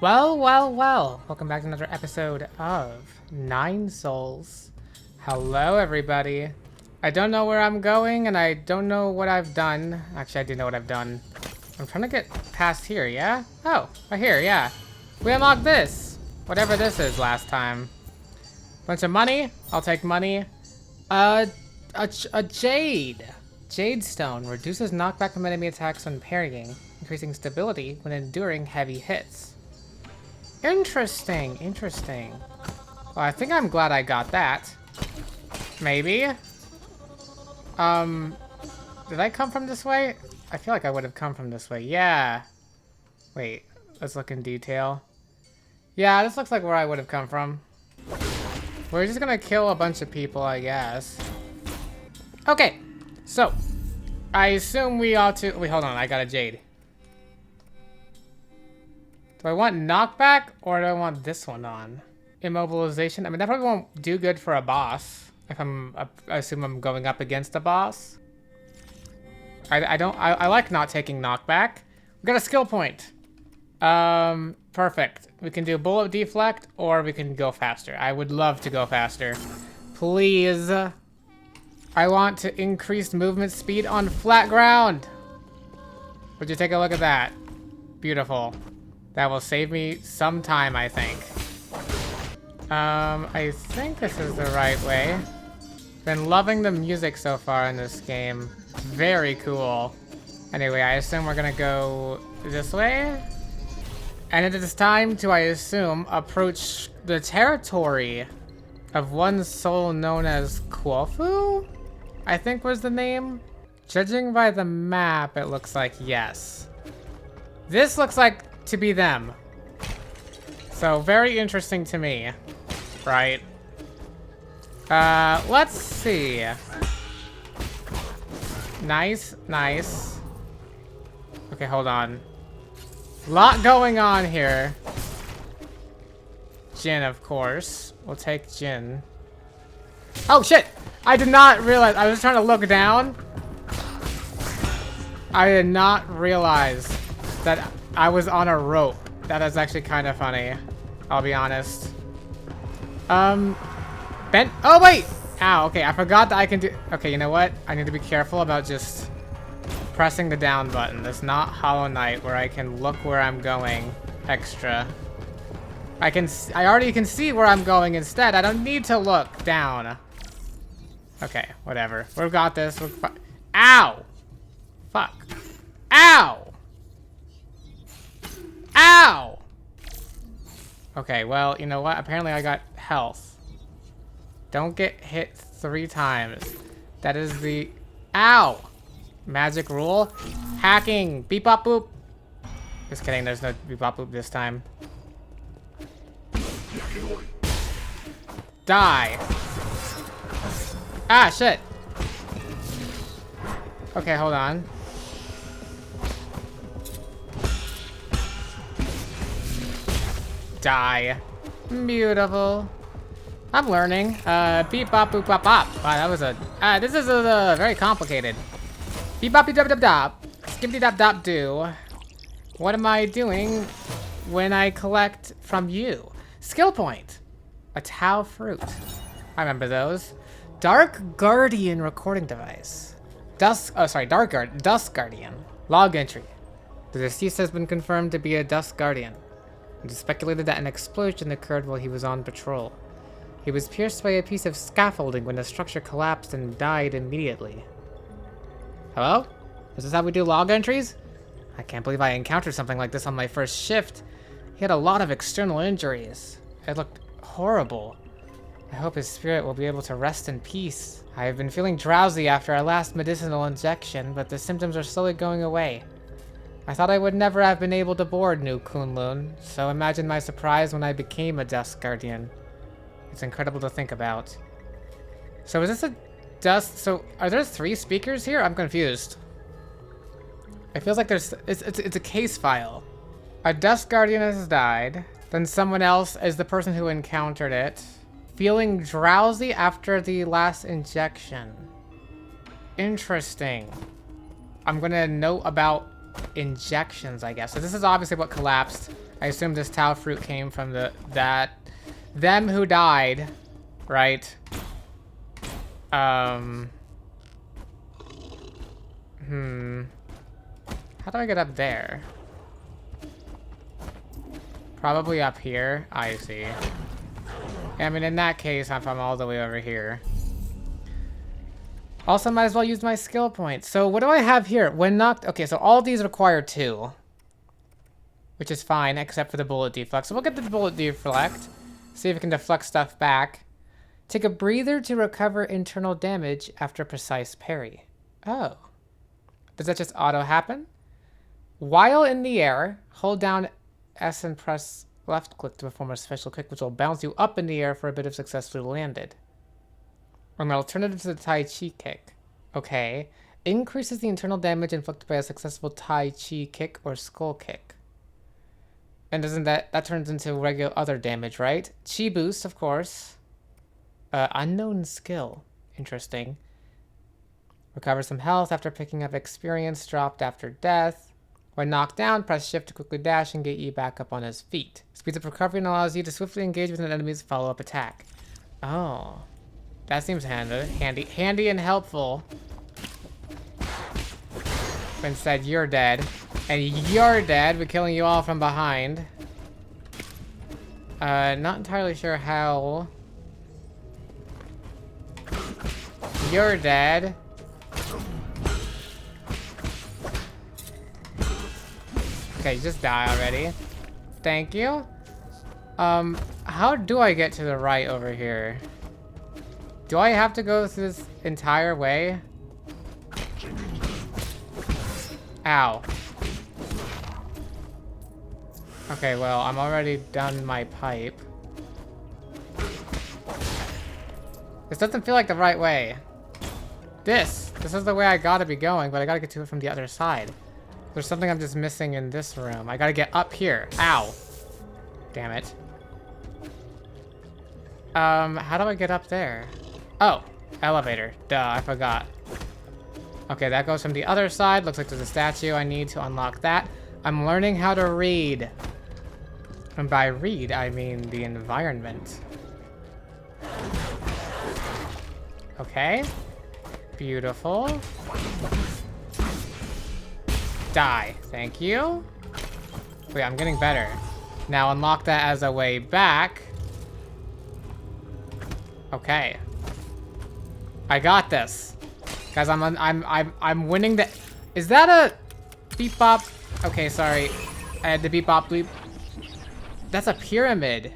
Well, well, well. Welcome back to another episode of Nine Souls. Hello, everybody. I don't know where I'm going, and I don't know what I've done. Actually, I do know what I've done. I'm trying to get past here, yeah? Oh, right here, yeah. We unlocked this. Whatever this is last time. Bunch of money. I'll take money. A jade. Jade stone reduces knockback from enemy attacks when parrying, increasing stability when enduring heavy hits. Interesting, interesting. Well, I think I'm glad I got that. Maybe. Did I come from this way? I feel like I would have come from this way. Yeah. Wait, let's look in detail. Yeah, this looks like where I would have come from. We're just gonna kill a bunch of people, I guess. Okay, so I assume we ought to. Wait, hold on, I got a jade. Do I want knockback or do I want this one on? Immobilization. I mean, that probably won't do good for a boss. If I assume I'm going up against a boss. I like not taking knockback. We got a skill point. Perfect. We can do bullet deflect or we can go faster. I would love to go faster. Please. I want to increase movement speed on flat ground. Would you take a look at that? Beautiful. That will save me some time, I think. I think this is the right way. Been loving the music so far in this game. Very cool. Anyway, I assume we're gonna go this way. And it is time to, I assume, approach the territory of one soul known as Quofu? I think was the name. Judging by the map, it looks like yes. This looks like to be them. So very interesting to me, right? Let's see. Nice, nice. Okay, hold on. Lot going on here. Jin, of course. We'll take Jin. Oh shit! I did not realize. I was trying to look down. I did not realize that I was on a rope. That is actually kind of funny. I'll be honest. Ben. Oh wait. Ow. Okay, I forgot that I can do. Okay, you know what? I need to be careful about just pressing the down button. That's not Hollow Knight where I can look where I'm going extra. I already can see where I'm going instead. I don't need to look down. Okay, whatever. We've got this. Ow! Fuck. Ow! Ow! Okay, well, you know what? Apparently I got health. Don't get hit 3 times. That is the... Ow! Magic rule. Hacking. Beep bop boop. Just kidding, there's no beep bop boop this time. Die. Ah, shit. Okay, hold on. Die. Beautiful. I'm learning. Beep bop boop bop bop. Wow, that was a... this is very complicated. Beep bop beep dop dop dop. Skippity dop dop do. What am I doing when I collect from you? Skill point. A Tau fruit. I remember those. Dark Guardian recording device. Dusk Guardian. Log entry. The deceased has been confirmed to be a Dusk Guardian. It is speculated that an explosion occurred while he was on patrol. He was pierced by a piece of scaffolding when the structure collapsed and died immediately. Hello? Is this how we do log entries? I can't believe I encountered something like this on my first shift. He had a lot of external injuries. It looked horrible. I hope his spirit will be able to rest in peace. I have been feeling drowsy after our last medicinal injection, but the symptoms are slowly going away. I thought I would never have been able to board New Kunlun, so imagine my surprise when I became a Dusk Guardian. It's incredible to think about. So is this a Dusk... So, are there 3 speakers here? I'm confused. It feels like there's... It's a case file. A Dusk Guardian has died. Then someone else is the person who encountered it. Feeling drowsy after the last injection. Interesting. I'm gonna note about injections, I guess. So this is obviously what collapsed I assume this Tao fruit came from them who died, right? How do I get up there? Probably up here. I see. I mean, in that case, if I'm all the way over here. Also, might as well use my skill points. So what do I have here? When knocked... Okay, so all these require 2. Which is fine, except for the bullet deflect. So we'll get the bullet deflect. See if it can deflect stuff back. Take a breather to recover internal damage after precise parry. Oh. Does that just auto happen? While in the air, hold down S and press left click to perform a special kick which will bounce you up in the air for a bit of successfully landed. Or an alternative to the Tai Chi kick. Okay. Increases the internal damage inflicted by a successful Tai Chi kick or skull kick. And doesn't that turns into regular other damage, right? Chi boost, of course. Unknown skill. Interesting. Recover some health after picking up experience dropped after death. When knocked down, press shift to quickly dash and get you back up on his feet. Speeds up recovery and allows you to swiftly engage with an enemy's follow-up attack. Oh. That seems handy and helpful. But instead, you're dead. And you're dead. We're killing you all from behind. Not entirely sure how. You're dead. Okay, just die already. Thank you. How do I get to the right over here? Do I have to go through this entire way? Ow. Okay, well, I'm already done my pipe. This doesn't feel like the right way. This is the way I gotta be going, but I gotta get to it from the other side. There's something I'm just missing in this room. I gotta get up here. Ow. Damn it. How do I get up there? Oh, elevator. Duh, I forgot. Okay, that goes from the other side. Looks like there's a statue. I need to unlock that. I'm learning how to read. And by read, I mean the environment. Okay. Beautiful. Die. Thank you. Wait, I'm getting better. Now unlock that as a way back. Okay. I got this. Guys, I'm winning the... Is that a beep bop? Okay, sorry. I had the beep bop bleep. That's a pyramid.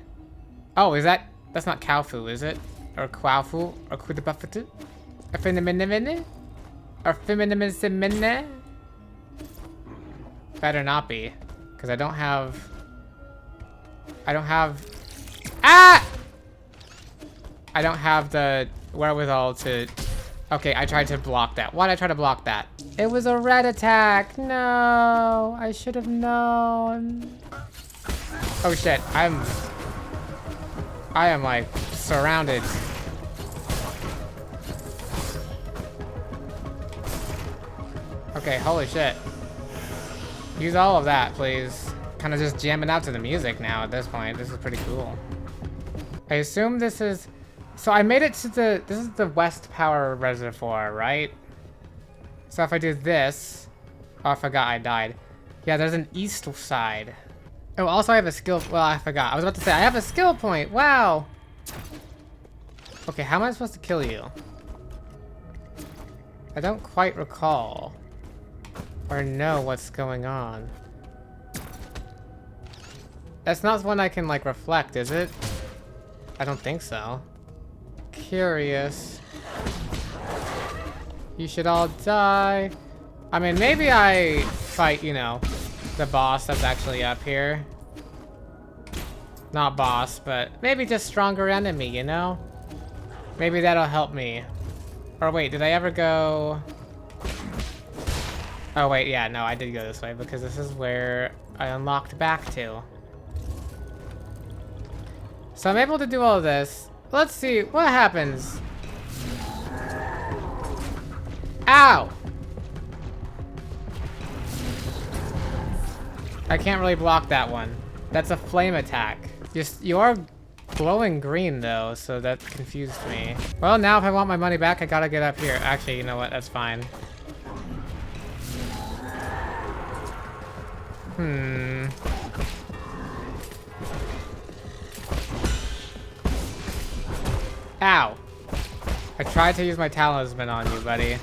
Oh, is that... That's not Kowfu, is it? Or Kwaufu? Or Kudabuffatu? Or Finneminimini? Or Feminimisimine? Better not be. Because I don't have... Ah! I don't have the wherewithal to... Okay, I tried to block that. Why'd I try to block that? It was a red attack. No, I should have known. Oh shit, I am like surrounded. Okay, holy shit. Use all of that, please. Kind of just jamming out to the music now at this point. This is pretty cool. I assume this is... So I made it to the... This is the West Power Reservoir, right? So if I do this... Oh, I forgot I died. Yeah, there's an east side. Oh, also I have a skill... Well, I forgot. I was about to say, I have a skill point. Wow. Okay, how am I supposed to kill you? I don't quite recall. Or know what's going on. That's not one I can, like, reflect, is it? I don't think so. Curious. You should all die. I mean, maybe I fight, you know, the boss that's actually up here. Not boss, but maybe just stronger enemy, you know? Maybe that'll help me. Or wait, did I ever go... Oh wait, yeah, no, I did go this way because this is where I unlocked back to. So I'm able to do all this. Let's see, what happens? Ow! I can't really block that one. That's a flame attack. You are glowing green though, so that confused me. Well, now if I want my money back, I gotta get up here. Actually, you know what? That's fine. Ow. I tried to use my talisman on you, buddy.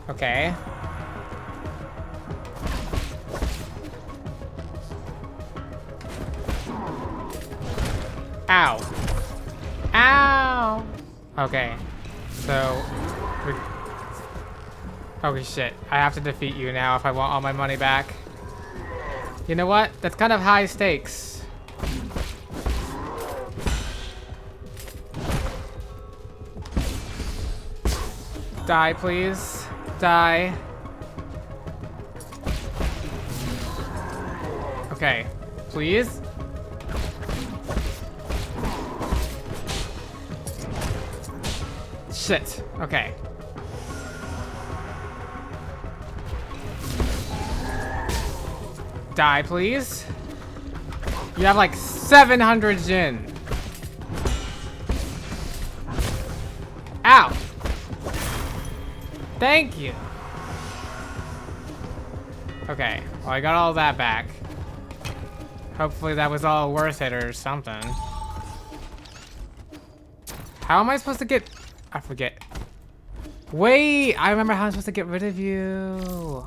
Okay. Ow. Ow! Okay. So... Holy shit. I have to defeat you now if I want all my money back. You know what? That's kind of high stakes. Die, please. Die. Okay. Please? Shit. Okay. Die, please. You have like 700 Jin. Ow. Thank you. Okay. Well, I got all that back. Hopefully that was all worth it or something. How am I supposed to get... I forget. Wait! I remember how I'm supposed to get rid of you.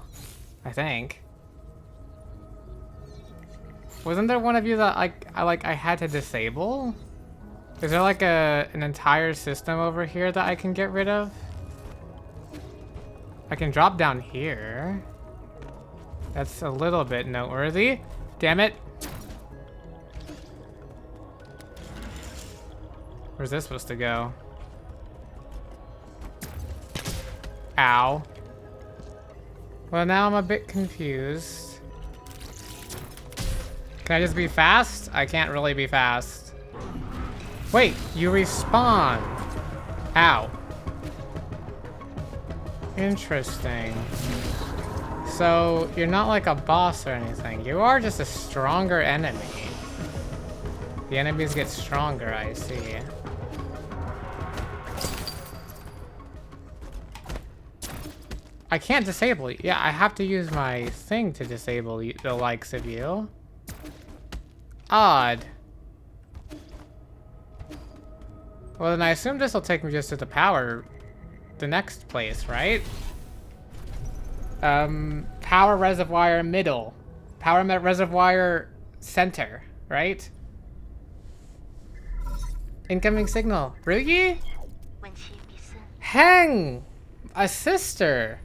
I think. Wasn't there one of you that I had to disable? Is there like an entire system over here that I can get rid of? I can drop down here. That's a little bit noteworthy. Damn it. Where's this supposed to go? Ow. Well, now I'm a bit confused. Can I just be fast? I can't really be fast. Wait, you respawn. Ow. Interesting. So, you're not like a boss or anything. You are just a stronger enemy. The enemies get stronger, I see. I can't disable you. Yeah, I have to use my thing to disable you, the likes of you. Odd. Well, then I assume this will take me just to the next place, right? Power reservoir middle. Power reservoir center, right? Incoming signal. Rugi? Heng! A sister!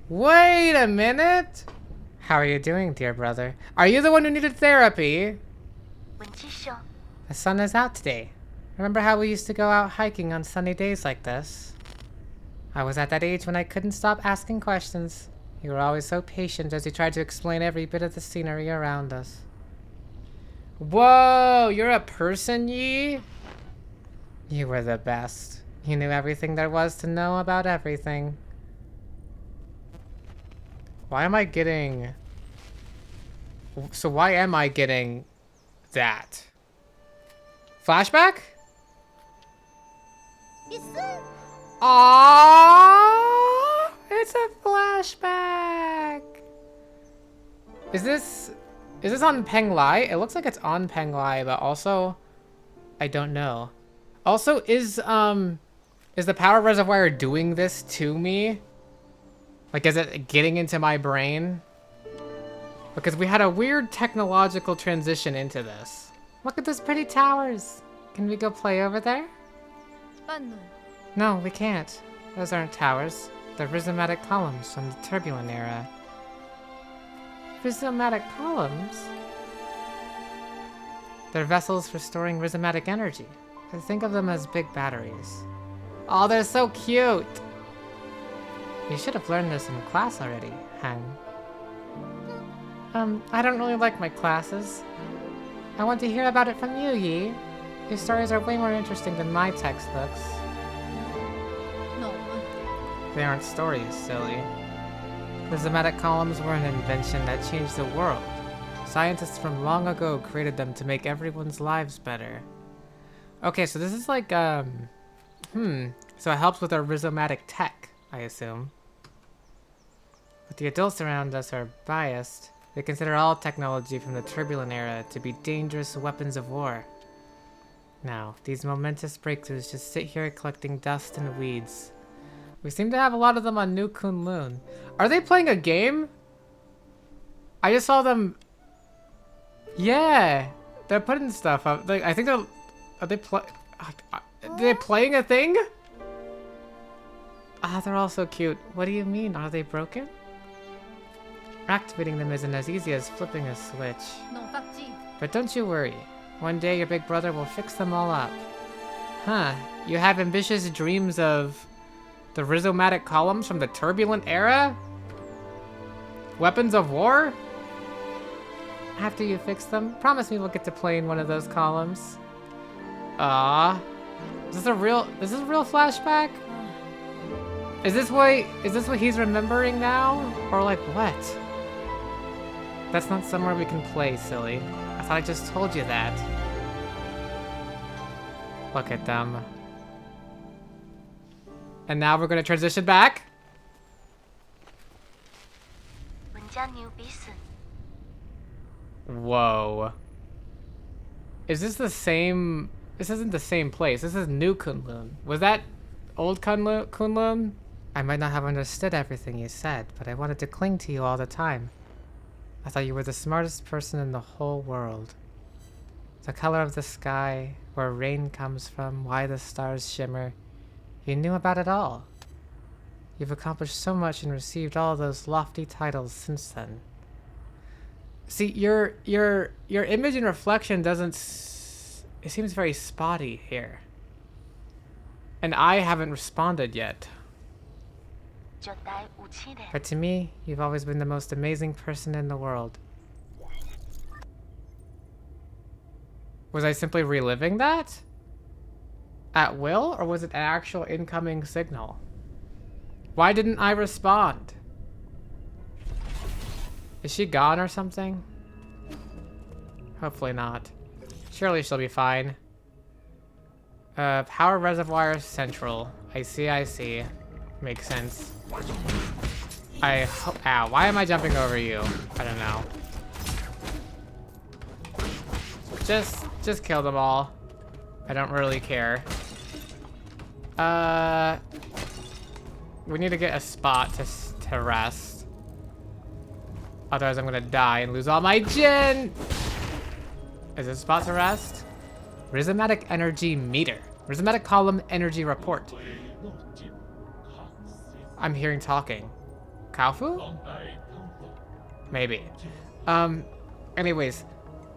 Wait a minute! How are you doing, dear brother? Are you the one who needed therapy? The sun is out today. Remember how we used to go out hiking on sunny days like this? I was at that age when I couldn't stop asking questions. You were always so patient as you tried to explain every bit of the scenery around us. Whoa, you're a person, Yi? You were the best. You knew everything there was to know about everything. Why am I getting... So why am I getting that? Flashback? Aww! It's a flashback! Is this on Penglai? It looks like it's on Penglai, but also... I don't know. Also, is the power reservoir doing this to me? Like, is it getting into my brain? Because we had a weird technological transition into this. Look at those pretty towers. Can we go play over there? No, we can't. Those aren't towers. They're rhizomatic columns from the turbulent era. Rhizomatic columns? They're vessels for storing rhizomatic energy. I think of them as big batteries. Oh, they're so cute! You should have learned this in class already, Hang. I don't really like my classes. I want to hear about it from you, Yi. Your stories are way more interesting than my textbooks. No. They aren't stories, silly. Prismatic columns were an invention that changed the world. Scientists from long ago created them to make everyone's lives better. Okay, so this is like, so it helps with our rhizomatic tech, I assume. But the adults around us are biased. They consider all technology from the turbulent era to be dangerous weapons of war. Now, these momentous breakthroughs just sit here collecting dust and weeds. We seem to have a lot of them on New Kunlun. Are they playing a game? I just saw them... Yeah! They're putting stuff up. I think they're... Are they playing a thing? Ah, they're all so cute. What do you mean? Are they broken? Activating them isn't as easy as flipping a switch. But don't you worry. One day your big brother will fix them all up. Huh. You have ambitious dreams of the rhizomatic columns from the turbulent era? Weapons of war? After you fix them, promise me we'll get to play in one of those columns. Ah. Is this a real flashback? Is this what he's remembering now? Or like what? That's not somewhere we can play, silly. I thought I just told you that. Look at them. And now we're gonna transition back. Whoa. Is this the same? This isn't the same place. This is New Kunlun. Was that old Kunlun? I might not have understood everything you said, but I wanted to cling to you all the time. I thought you were the smartest person in the whole world. The color of the sky, where rain comes from, why the stars shimmer. You knew about it all. You've accomplished so much and received all those lofty titles since then. See, your image and reflection doesn't... It seems very spotty here. And I haven't responded yet. But to me, you've always been the most amazing person in the world. Was I simply reliving that? At will? Or was it an actual incoming signal? Why didn't I respond? Is she gone or something? Hopefully not. Surely she'll be fine. Power reservoir central. I see. Makes sense. Ow, why am I jumping over you? I don't know. Just kill them all. I don't really care. We need to get a spot to rest. Otherwise I'm gonna die and lose all my Jin! Is this a spot to rest? Rhizomatic energy meter. Rhizomatic column energy report. I'm hearing talking. Kaofu? Maybe. Anyways.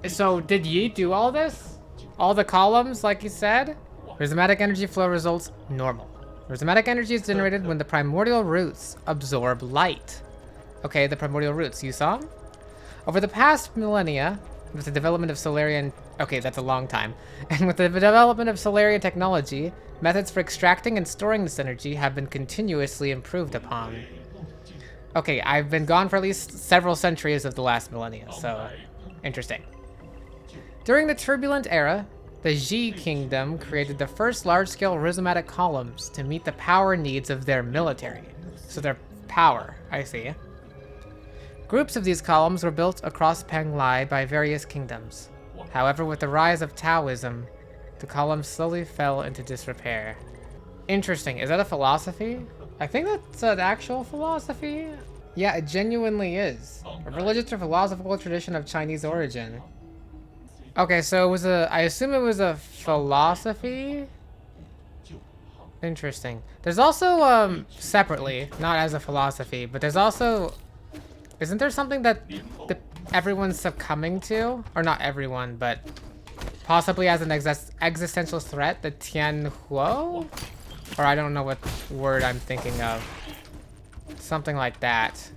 So, did Yi do all this? All the columns, like you said? Rhizomatic energy flow results normal. Rhizomatic energy is generated when the primordial roots absorb light. Okay, the primordial roots, you saw? Over the past millennia, with the development of Solarian... Okay, that's a long time. And with the development of Solarian technology, methods for extracting and storing this energy have been continuously improved upon. Okay, I've been gone for at least several centuries of the last millennia, so... Interesting. During the turbulent era, the Ji Kingdom created the first large-scale rhizomatic columns to meet the power needs of their military. So their power, I see. Groups of these columns were built across Penglai by various kingdoms. However, with the rise of Taoism, the columns slowly fell into disrepair. Interesting. Is that a philosophy? I think that's an actual philosophy. Yeah, it genuinely is. A religious or philosophical tradition of Chinese origin. Okay, so it was I assume it was a philosophy? Interesting. There's also, separately, not as a philosophy, but there's also... Isn't there something that everyone's succumbing to? Or not everyone, but possibly as an existential threat, the Tianhuo? Or I don't know what word I'm thinking of. Something like that.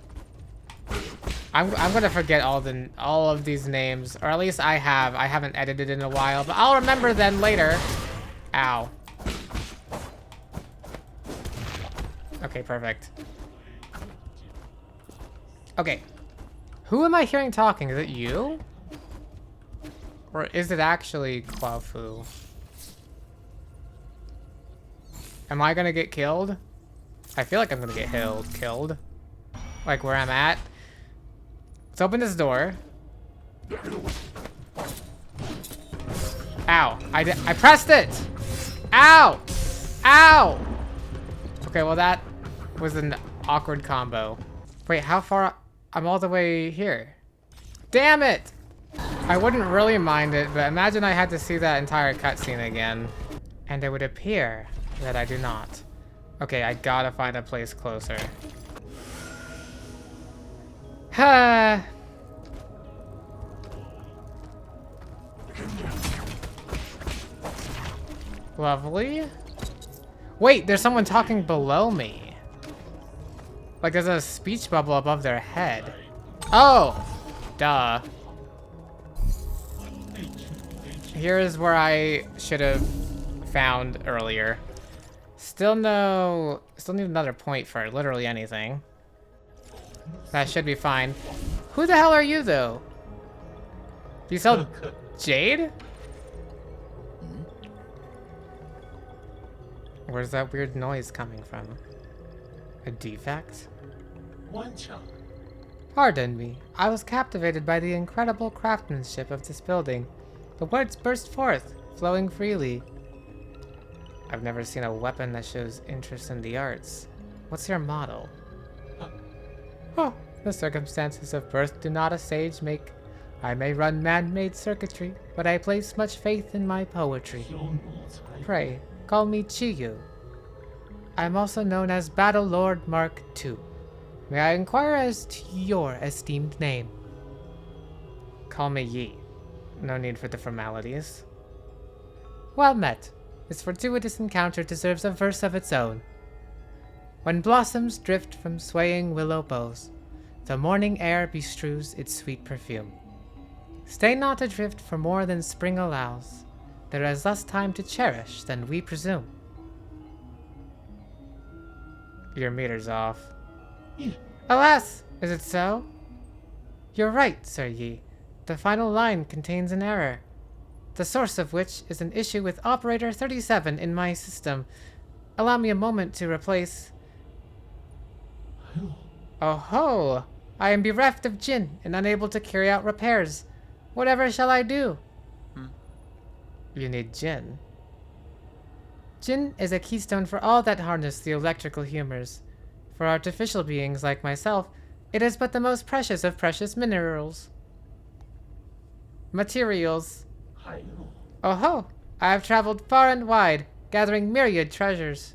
I'm gonna forget all of these names, or at least I haven't edited in a while, but I'll remember them later. Ow. Okay, perfect. Okay. Who am I hearing talking? Is it you? Or is it actually Kwafu? Am I gonna get killed? I feel like I'm gonna get killed. Like where I'm at. Let's open this door. Ow. I pressed it! Ow! Ow! Okay, well that was an awkward combo. Wait, how far? I'm all the way here. Damn it! I wouldn't really mind it, but imagine I had to see that entire cutscene again. And it would appear that I do not. Okay, I gotta find a place closer. Ha! Lovely. Wait, there's someone talking below me. Like there's a speech bubble above their head. Oh! Duh. Here's where I should have found earlier. Still need another point for literally anything. That should be fine. Who the hell are you though? Do you sell jade? Where's that weird noise coming from? A defect? Pardon me. I was captivated by the incredible craftsmanship of this building. The words burst forth, flowing freely. I've never seen a weapon that shows interest in the arts. What's your model? Oh, the circumstances of birth do not a sage make. I may run man-made circuitry, but I place much faith in my poetry. Pray, call me Chiyu. I am also known as Battle Lord Mark II. May I inquire as to your esteemed name? Call me Yi. No need for the formalities. Well met. This fortuitous encounter deserves a verse of its own. When blossoms drift from swaying willow boughs, the morning air bestrews its sweet perfume. Stay not adrift for more than spring allows. There is less time to cherish than we presume. Your meter's off. Alas, is it so? You're right, Sir Yi. The final line contains an error, the source of which is an issue with operator 37 in my system. Allow me a moment to replace... Oh ho! I am bereft of Jin and unable to carry out repairs. Whatever shall I do? You need Jin. Jin is a keystone for all that harness the electrical humors. For artificial beings like myself, it is but the most precious of precious minerals. Materials. Oh ho! I have traveled far and wide, gathering myriad treasures.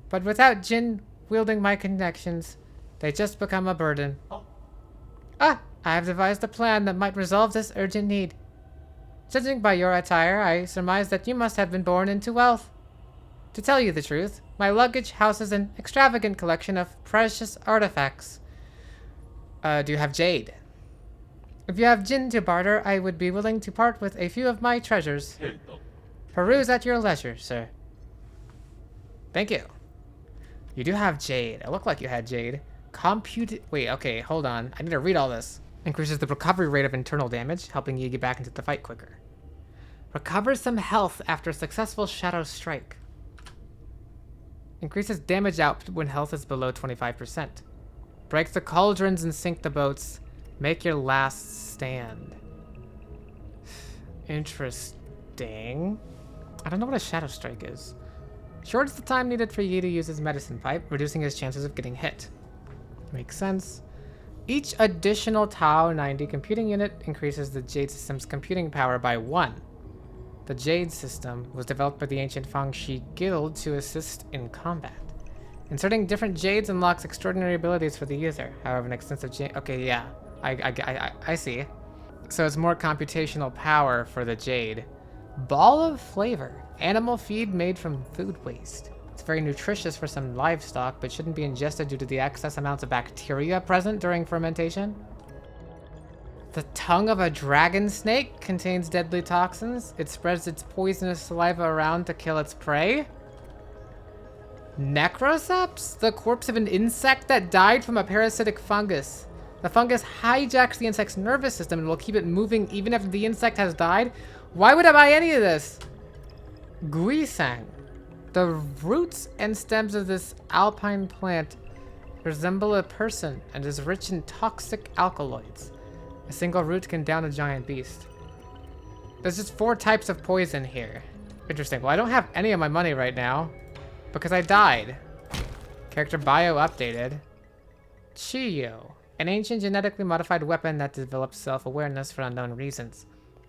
But without Jin wielding my connections, they just become a burden. Ah! I have devised a plan that might resolve this urgent need. Judging by your attire, I surmise that you must have been born into wealth. To tell you the truth, my luggage houses an extravagant collection of precious artifacts. Do you have jade? If you have Jin to barter, I would be willing to part with a few of my treasures. Peruse at your leisure, sir. Thank you. You do have jade. It looked like you had jade. Wait, okay, hold on. I need to read all this. Increases the recovery rate of internal damage, helping you get back into the fight quicker. Recovers some health after a successful shadow strike. Increases damage output when health is below 25%. Break the cauldrons and sink the boats. Make your last stand. Interesting. I don't know what a shadow strike is. Shortens the time needed for Yi to use his medicine pipe, reducing his chances of getting hit. Makes sense. Each additional Tau 90 computing unit increases the Jade system's computing power by 1. The Jade system was developed by the ancient Fangxi Guild to assist in combat. Inserting different Jades unlocks extraordinary abilities for the user. However, an extensive Jade... Okay, yeah. I see. So it's more computational power for the Jade. Ball of Flavor. Animal feed made from food waste. It's very nutritious for some livestock, but shouldn't be ingested due to the excess amounts of bacteria present during fermentation. The tongue of a dragon snake contains deadly toxins. It spreads its poisonous saliva around to kill its prey. Necroceps? The corpse of an insect that died from a parasitic fungus. The fungus hijacks the insect's nervous system and will keep it moving even after the insect has died. Why would I buy any of this? Guisang. The roots and stems of this alpine plant resemble a person and is rich in toxic alkaloids. A single root can down a giant beast. There's just 4 types of poison here. Interesting. Well, I don't have any of my money right now because I died. Character bio updated. Chiyo. An ancient genetically modified weapon that develops self-awareness for unknown reasons.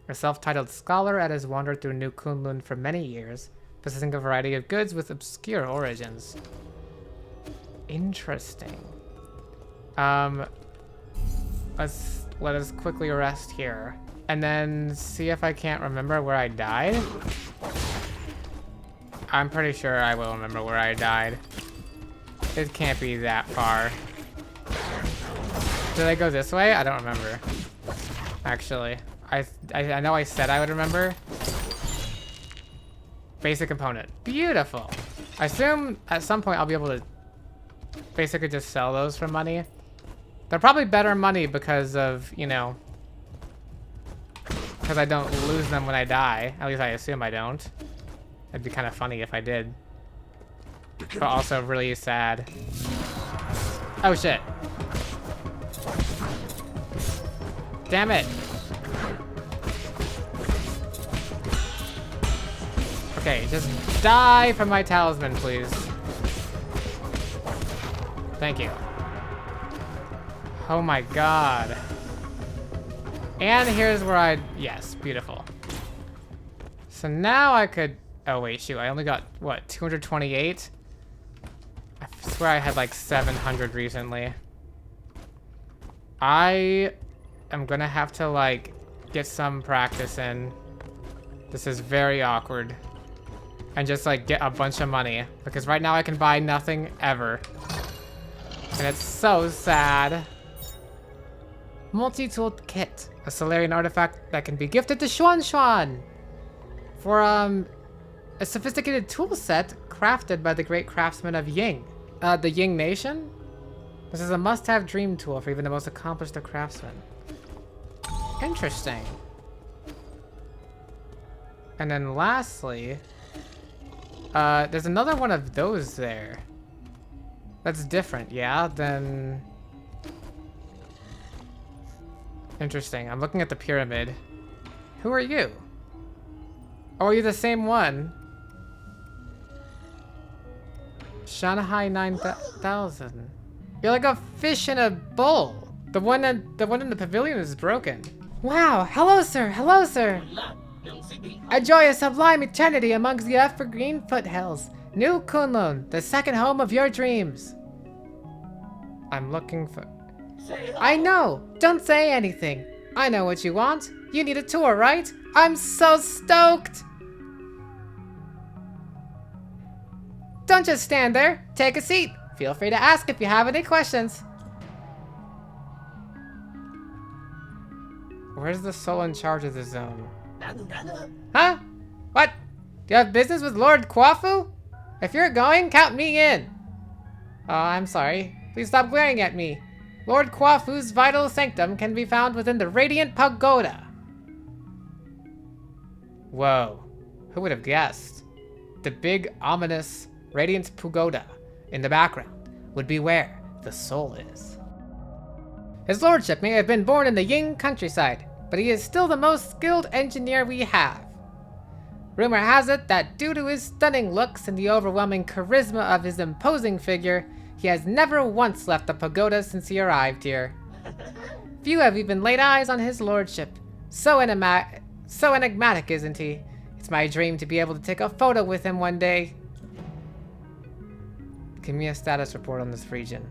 A self-titled scholar that has wandered through New Kunlun for many years, possessing a variety of goods with obscure origins. Interesting. Let us quickly rest here. And then see if I can't remember where I died. I'm pretty sure I will remember where I died. It can't be that far. Did I go this way? I don't remember. Actually, I know I said I would remember. Basic component. Beautiful. I assume at some point I'll be able to basically just sell those for money. They're probably better money because of, you know, because I don't lose them when I die. At least I assume I don't. It'd be kind of funny if I did. But also really sad. Oh shit. Damn it. Okay, just die from my talisman, please. Thank you. Oh my god. And here's where yes, beautiful. So now I could, oh wait, shoot, I only got, what, 228? I swear I had like 700 recently. I am gonna have to like get some practice in. This is very awkward. And just like get a bunch of money, because right now I can buy nothing ever. And it's so sad. Multi-tool kit, a Solarian artifact that can be gifted to Xuan Xuan for a sophisticated tool set crafted by the great craftsman of Ying. The Ying Nation? This is a must-have dream tool for even the most accomplished of craftsmen. Interesting. And then lastly, there's another one of those there. That's different, yeah, then... Interesting. I'm looking at the pyramid. Who are you? Oh, are you the same one? Shanghai 9000. You're like a fish in a bowl. The one in the pavilion is broken. Wow, hello sir, hello sir. Enjoy a sublime eternity amongst the evergreen foothills. New Kunlun, the second home of your dreams. I'm looking for... I know! Don't say anything. I know what you want. You need a tour, right? I'm so stoked! Don't just stand there. Take a seat. Feel free to ask if you have any questions. Where's the soul in charge of the zone? Huh? What? Do you have business with Lord Kwafu? If you're going, count me in. Oh, I'm sorry. Please stop glaring at me. Lord Kwafu's vital sanctum can be found within the Radiant Pagoda. Whoa. Who would have guessed? The big, ominous Radiant Pagoda in the background would be where the soul is. His lordship may have been born in the Ying countryside, but he is still the most skilled engineer we have. Rumor has it that due to his stunning looks and the overwhelming charisma of his imposing figure, he has never once left the pagoda since he arrived here. Few have even laid eyes on his lordship. So enigmatic, isn't he? It's my dream to be able to take a photo with him one day. Give me a status report on this region.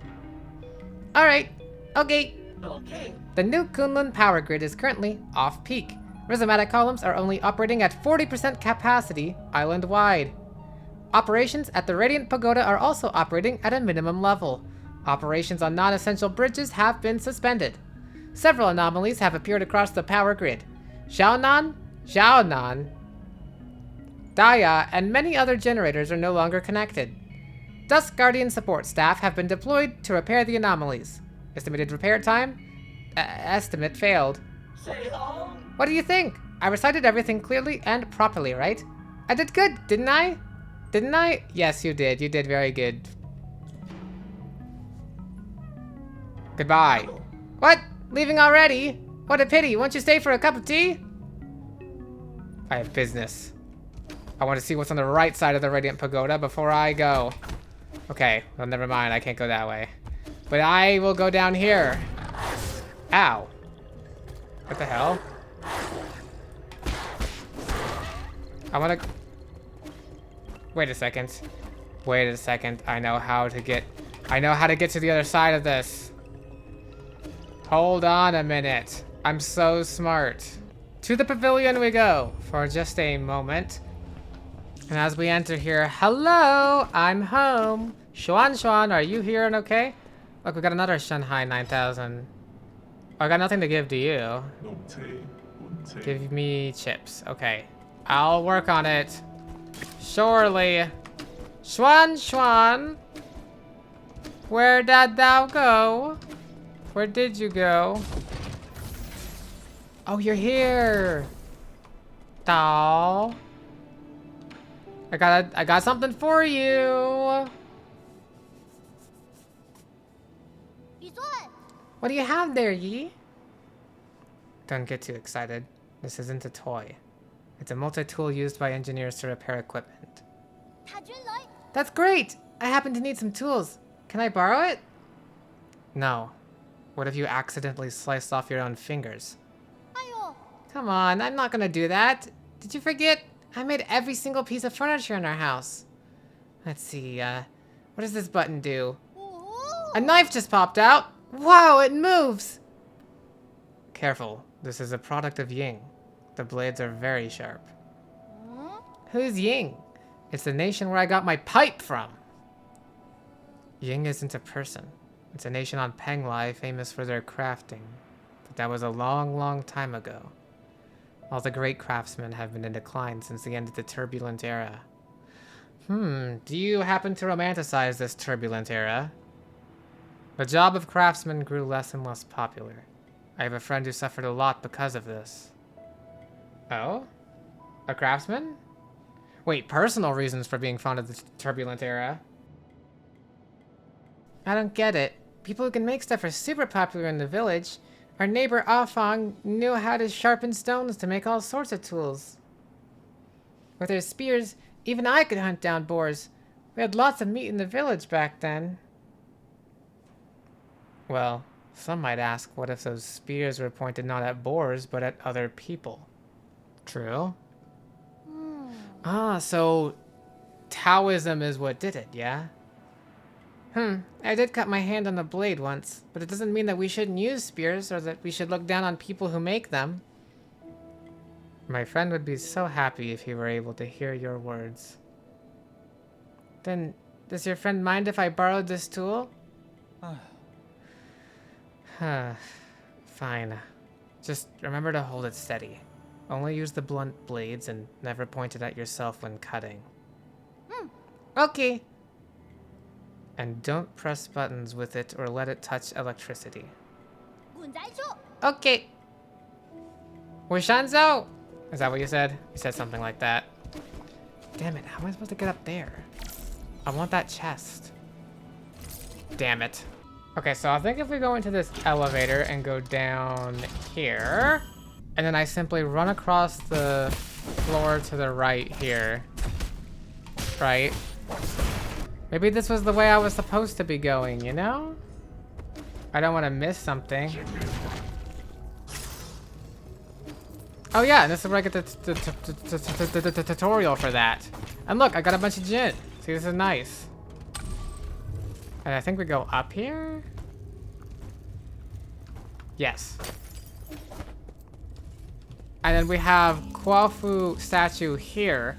Alright, okay. The new Kunlun power grid is currently off-peak. Rhizomatic columns are only operating at 40% capacity island-wide. Operations at the Radiant Pagoda are also operating at a minimum level. Operations on non-essential bridges have been suspended. Several anomalies have appeared across the power grid. Xiaonan, Daya, and many other generators are no longer connected. Dusk Guardian support staff have been deployed to repair the anomalies. Estimated repair time, estimate failed. What do you think? I recited everything clearly and properly, right? I did good, didn't I? Didn't I? Yes, you did. You did very good. Goodbye. What? Leaving already? What a pity. Won't you stay for a cup of tea? I have business. I want to see what's on the right side of the Radiant Pagoda before I go. Okay, well, never mind. I can't go that way. But I will go down here. Ow. What the hell? I want to... Wait a second. Wait a second. I know how to get to the other side of this. Hold on a minute. I'm so smart. To the pavilion we go for just a moment. And as we enter here, hello, I'm home. Xuan, are you here and okay? Look, we got another Shanghai 9000. I got nothing to give to you. Give me chips. Okay. I'll work on it. Surely. Xuan. Where did thou go? Where did you go? Oh, you're here. Doll. I got something for you. What do you have there, Yi? Don't get too excited. This isn't a toy. It's a multi-tool used by engineers to repair equipment. That's great! I happen to need some tools. Can I borrow it? No. What if you accidentally sliced off your own fingers? Come on, I'm not gonna do that. Did you forget? I made every single piece of furniture in our house. Let's see, what does this button do? A knife just popped out! Wow, it moves! Careful, this is a product of Ying. The blades are very sharp. Who's Ying? It's the nation where I got my pipe from. Ying isn't a person. It's a nation on Penglai famous for their crafting. But that was a long time ago. All the great craftsmen have been in decline since the end of the turbulent era. Do you happen to romanticize this turbulent era? The job of craftsman grew less and less popular. I have a friend who suffered a lot because of this. Oh? A craftsman? Wait, personal reasons for being fond of the turbulent era? I don't get it. People who can make stuff are super popular in the village. Our neighbor Afang knew how to sharpen stones to make all sorts of tools. With their spears, even I could hunt down boars. We had lots of meat in the village back then. Well, some might ask, what if those spears were pointed not at boars, but at other people? True. Ah, so Taoism is what did it, yeah? I did cut my hand on a blade once, but it doesn't mean that we shouldn't use spears or that we should look down on people who make them. My friend would be so happy if he were able to hear your words. Then, does your friend mind if I borrowed this tool? Fine. Just remember to hold it steady. Only use the blunt blades and never point it at yourself when cutting. Okay. And don't press buttons with it or let it touch electricity. Okay. Shanzhou! Is that what you said? You said something like that. Damn it, how am I supposed to get up there? I want that chest. Damn it. Okay, so I think if we go into this elevator and go down here, and then I simply run across the floor to the right here, right? Maybe this was the way I was supposed to be going, you know? I don't want to miss something. Oh yeah, and this is where I get the tutorial for that. And look, I got a bunch of gin. See, this is nice. And I think we go up here? Yes. And then we have Kuafu statue here.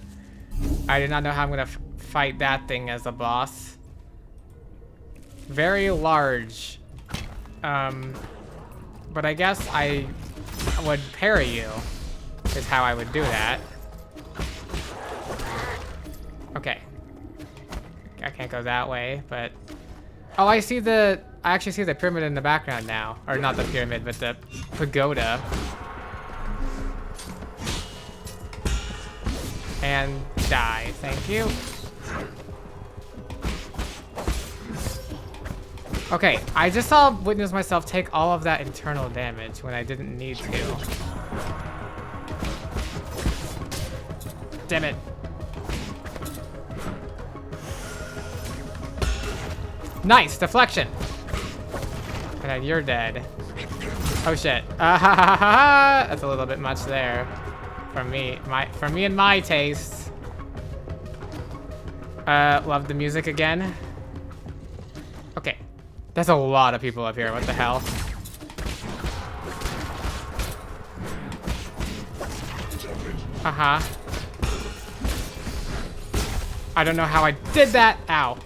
I did not know how I'm gonna fight that thing as a boss. Very large. But I guess I would parry you, is how I would do that. Okay. I can't go that way, but Oh, I see the... I actually see the pyramid in the background now. Or not the pyramid, but the pagoda. And die. Thank you. Okay, I just saw witness myself take all of that internal damage when I didn't need to. Damn it. Nice, deflection. And then you're dead. Oh shit. That's a little bit much there. For me and my taste. Love the music again. Okay. There's a lot of people up here, what the hell? I don't know how I did that. Ow.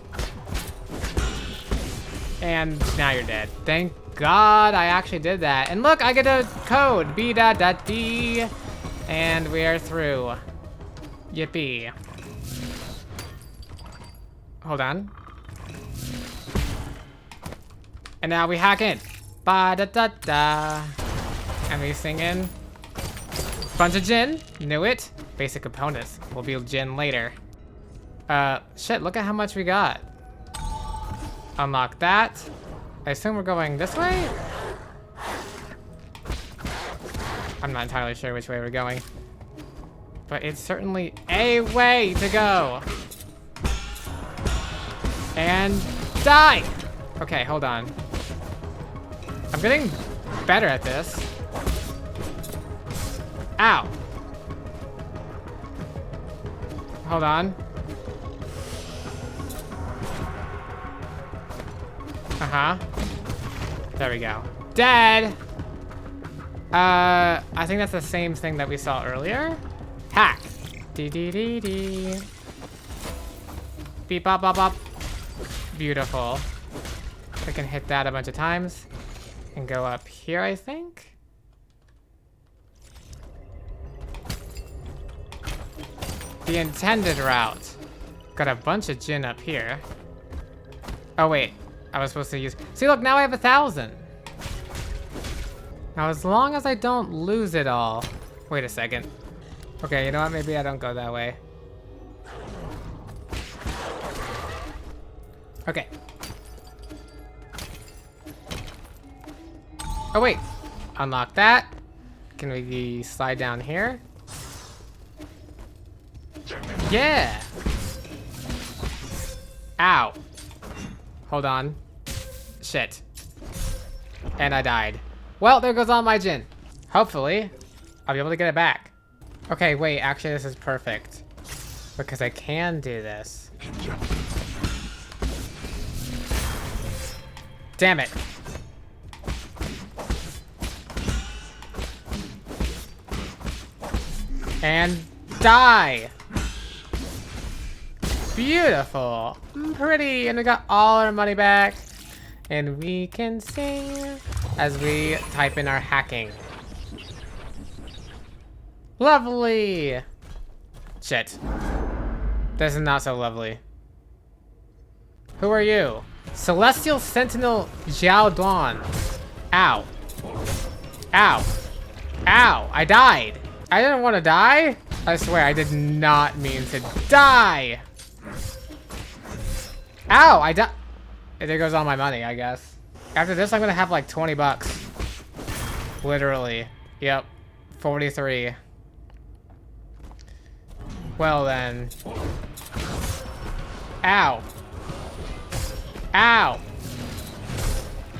And now you're dead. Thank God I actually did that. And look, I get a code. B.D. And we are through. Yippee. Hold on. And now we hack in. Ba-da-da-da. And we sing in. Bunch of gin. Knew it. Basic components. We'll be gin later. Shit, look at how much we got. Unlock that. I assume we're going this way? I'm not entirely sure which way we're going. But it's certainly a way to go. And die! Okay, hold on. I'm getting better at this. Ow. Hold on. There we go. Dead! I think that's the same thing that we saw earlier. Hack. Dee-dee-dee-dee. Beep bop bop bop. Beautiful. I can hit that a bunch of times. And go up here, I think. The intended route. Got a bunch of gin up here. Oh wait, I was supposed to use... See, look, now I have 1,000. Now, as long as I don't lose it all... Wait a second. Okay, you know what? Maybe I don't go that way. Okay. Oh, wait. Unlock that. Can we slide down here? Yeah! Ow. Hold on. Shit. And I died. Well, there goes all my gin. Hopefully, I'll be able to get it back. Okay, wait, actually this is perfect. Because I can do this. Damn it. And die. Beautiful. Pretty. And we got all our money back. And we can sing as we type in our hacking. Lovely. Shit. This is not so lovely. Who are you? Celestial Sentinel Jiao Duan. Ow. Ow. Ow. I died. I didn't want to die. I swear, I did not mean to die. Ow, I died. There goes all my money, I guess. After this, I'm gonna have like 20 bucks. Literally. Yep. 43. Well then. Ow. Ow.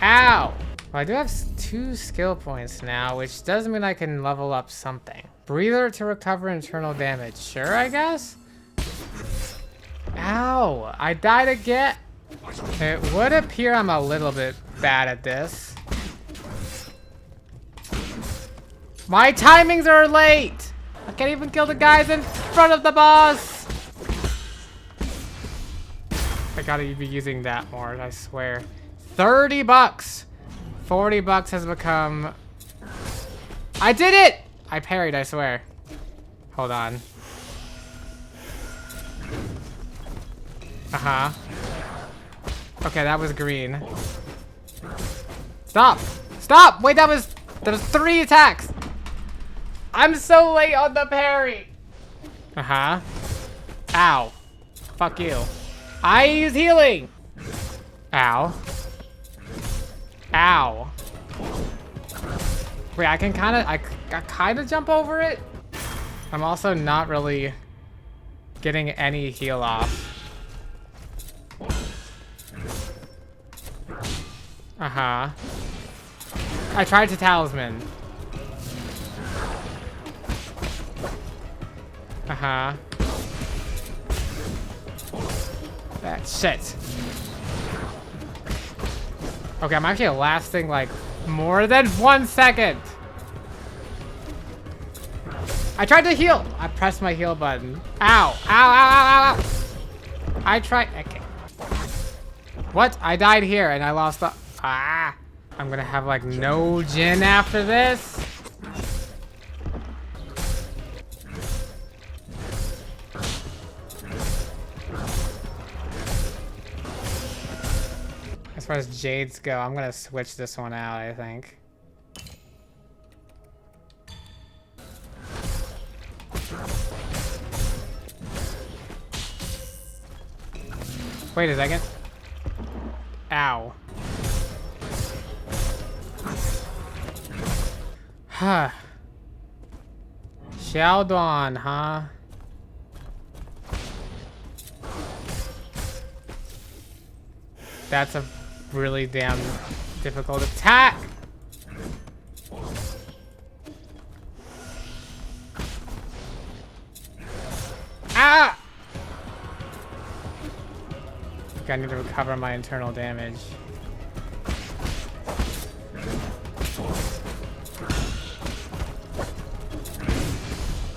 Ow. Well, I do have 2 skill points now, which does mean I can level up something. Breather to recover internal damage. Sure, I guess? Ow. I died again. It would appear I'm a little bit bad at this. My timings are late! I can't even kill the guys in front of the boss! I gotta be using that more, I swear. 30 bucks! 40 bucks has become... I did it! I parried, I swear. Hold on. Okay, that was green. Stop! Stop! Wait, that was 3 attacks! I'm so late on the parry! Uh-huh. Ow. Fuck you. I use healing! Ow. Ow. Wait, I can I kinda jump over it? I'm also not really getting any heal off. Uh-huh. I tried to talisman. Uh-huh. That shit. Okay, I'm actually lasting like more than 1 second. I tried to heal. I pressed my heal button. Ow. Ow, ow, ow, ow, ow. I tried. Okay. What? I died here and I lost the... Ah. I'm gonna have like no Jin after this. As far as Jades go, I'm gonna switch this one out, I think. Wait a second. Ow. Huh. Xiaoduan, huh? That's a really damn difficult attack. Ah! I need to recover my internal damage.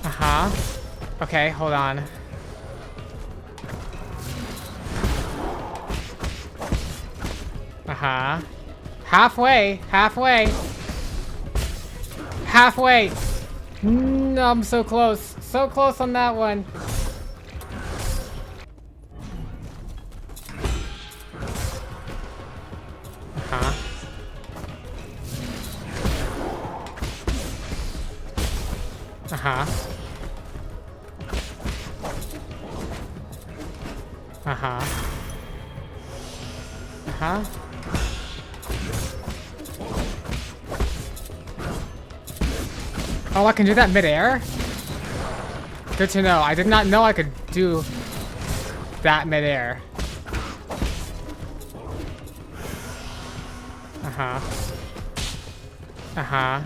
Uh-huh. Okay, hold on. Uh-huh. Halfway. Halfway. Halfway. I'm so close. So close on that one. Uh-huh. Uh-huh. Uh-huh. Uh-huh. Oh, I can do that midair? Good to know. I did not know I could do that midair. Uh-huh. Uh-huh.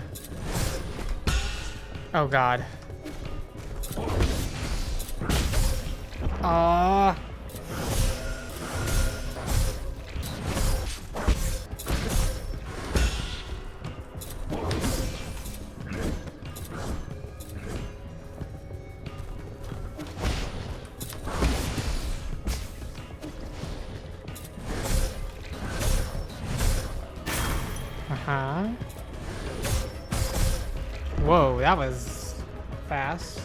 Oh, God. Uh-huh. Whoa, that was fast.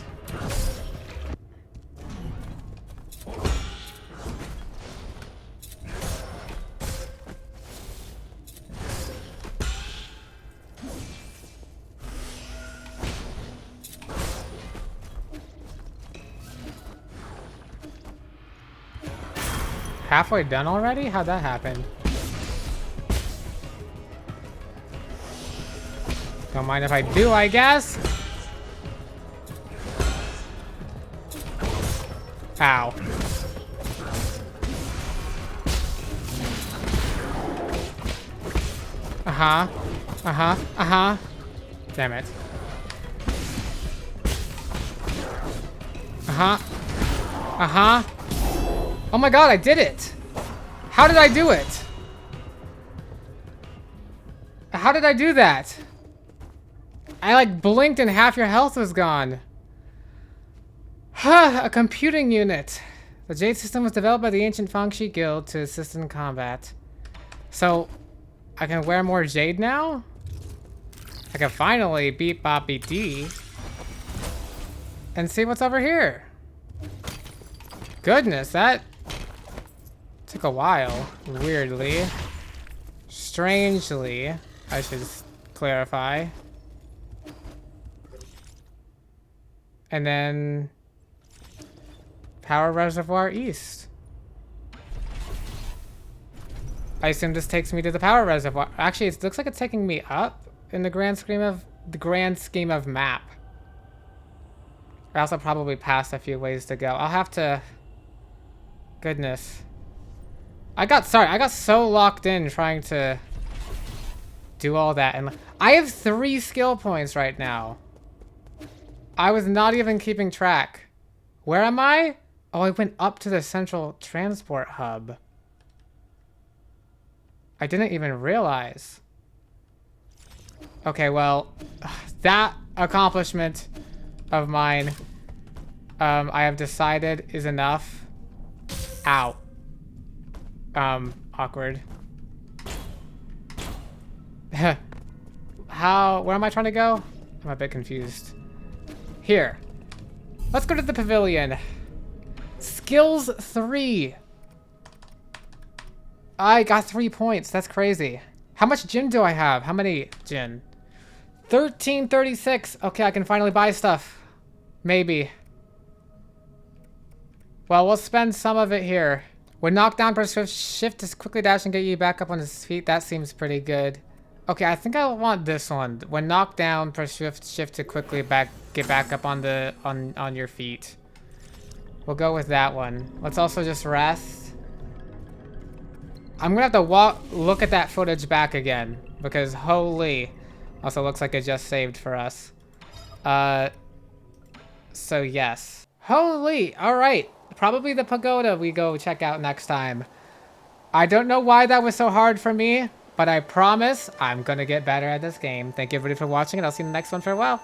Halfway done already? How'd that happen? Don't mind if I do, I guess. Ow. Uh-huh. Uh-huh. Uh-huh. Damn it. Uh-huh. Uh-huh. Oh my God, I did it! How did I do it? How did I do that? I like blinked and half your health was gone. A computing unit. The Jade system was developed by the ancient Fangxi Guild to assist in combat. So, I can wear more Jade now? I can finally beat Bobby D. And see what's over here. Goodness, that Took a while, weirdly. Strangely, I should clarify. And then Power Reservoir East. I assume this takes me to the Power Reservoir. Actually, it looks like it's taking me up in the grand scheme of map. I also probably passed a few ways to go. I'll have to. Goodness. I got so locked in trying to do all that, and I have 3 skill points right now. I was not even keeping track. Where am I? Oh, I went up to the central transport hub. I didn't even realize. Okay, well, that accomplishment of mine, I have decided is enough. Ow. Awkward. Where am I trying to go? I'm a bit confused. Here. Let's go to the pavilion. Skills 3. I got 3 points. That's crazy. How much gin do I have? How many gin? 1336. Okay, I can finally buy stuff. Maybe. Well, we'll spend some of it here. When knocked down, press shift to quickly dash and get you back up on his feet. That seems pretty good. Okay, I think I want this one. When knocked down, press shift to quickly get back up on your feet. We'll go with that one. Let's also just rest. I'm gonna have to look at that footage back again because holy. Also looks like it just saved for us. So yes. Holy, all right. Probably the pagoda we go check out next time. I don't know why that was so hard for me, but I promise I'm gonna get better at this game. Thank you everybody for watching, and I'll see you in the next one. Farewell.